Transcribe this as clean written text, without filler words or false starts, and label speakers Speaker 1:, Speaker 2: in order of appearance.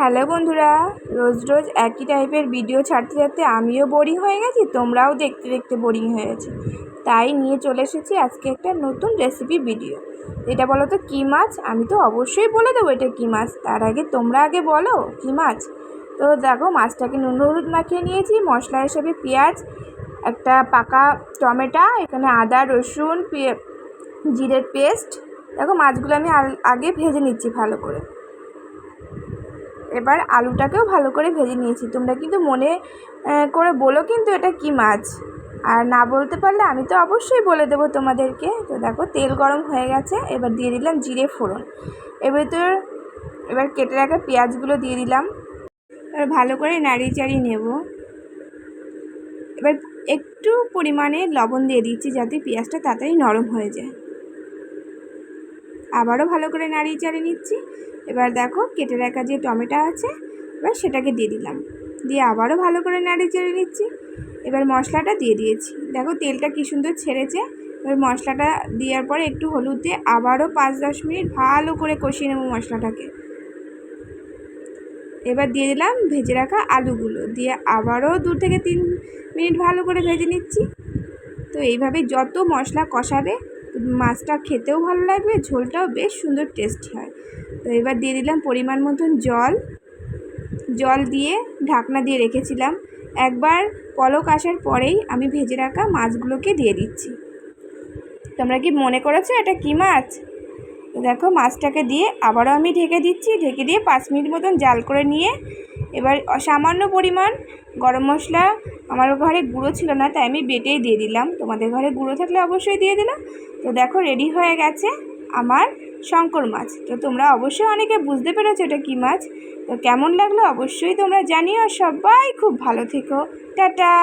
Speaker 1: Hello বন্ধুরা, রোজ রোজ একই টাইপের ভিডিও ছাড়তে ছাড়তে আমিও বোরিং হয়ে গেছি, তোমরাও দেখতে দেখতে বোরিং হয়ে গেছে। তাই নিয়ে চলে এসেছি আজকে একটা নতুন রেসিপি ভিডিও। এটা বলো তো কী মাছ? আমি তো অবশ্যই বলে দেবো এটা কী মাছ। তার আগে তোমরা আগে বলো কী মাছ। তো দেখো, মাছটাকে নুন হলুদ মাখিয়ে নিয়েছি। মশলা হিসেবে পেঁয়াজ, একটা পাকা টমেটো, এখানে আদা রসুন জিরের পেস্ট। দেখো, মাছগুলো আমি আগে ভেজে নিচ্ছি ভালো করে। এবার আলুটাকেও ভালো করে ভেজে নিয়েছি। তোমরা কিন্তু মনে করে বলো কিন্তু এটা কী মাছ, আর না বলতে পারলে আমি তো অবশ্যই বলে দেবো তোমাদেরকে। তো দেখো, তেল গরম হয়ে গেছে, এবার দিয়ে দিলাম জিরে ফোড়ন। এবার কেটে রাখা পেঁয়াজগুলো দিয়ে দিলাম। এবার ভালো করে নাড়িয়ে চাড়িয়ে নেব। এবার একটু পরিমাণে লবণ দিয়ে দিচ্ছি যাতে পেঁয়াজটা তাড়াতাড়ি নরম হয়ে যায়। আবারও ভালো করে নাড়িয়ে চাড়িয়ে নিচ্ছি। এবার দেখো, কেটে রাখা যে টমেটো আছে, এবার সেটাকে দিয়ে দিলাম। দিয়ে আবারও ভালো করে নাড়িয়ে চাড়িয়ে নিচ্ছি। এবার মশলাটা দিয়ে দিয়েছি। দেখো, তেলটা কী সুন্দর ছেড়েছে। এবার মশলাটা দেওয়ার পরে একটু হলুদ দিয়ে আবারও 5-10 মিনিট ভালো করে কষিয়ে নেব মশলাটাকে। এবার দিয়ে দিলাম ভেজে রাখা আলুগুলো, দিয়ে আবারও 2 থেকে 3 মিনিট ভালো করে ভেজে নিচ্ছি। তো এইভাবে যত মশলা কষাবে মাছটা খেতেও ভালো লাগবে, ঝোলটাও বেশ সুন্দর টেস্টি হয়। তো এবার দিয়ে দিলাম পরিমাণ মতন জল দিয়ে ঢাকনা দিয়ে রেখেছিলাম। একবার পলক আসার পরেই আমি ভেজে রাখা মাছগুলোকে দিয়ে দিচ্ছি। তোমরা কি মনে করেছো এটা কী মাছ? তো দেখো, মাছটাকে দিয়ে আবারও আমি ঢেকে দিচ্ছি। ঢেকে দিয়ে 5 মিনিট মতন জাল করে নিয়ে এবার সামান্য পরিমাণ গরম মশলা, আমার ঘরে গুঁড়ো ছিল না তাই আমি বেটেই দিয়ে দিলাম। তোমাদের ঘরে গুঁড়ো থাকলে অবশ্যই দিয়ে দিলাম। তো দেখো, রেডি হয়ে গেছে আমার শঙ্কর মাছ। তো তোমরা অবশ্যই অনেকে বুঝতে পেরেছো এটা কী মাছ। তো কেমন লাগলো অবশ্যই তোমরা জানিও। সবাই খুব ভালো থেকো। টাটা।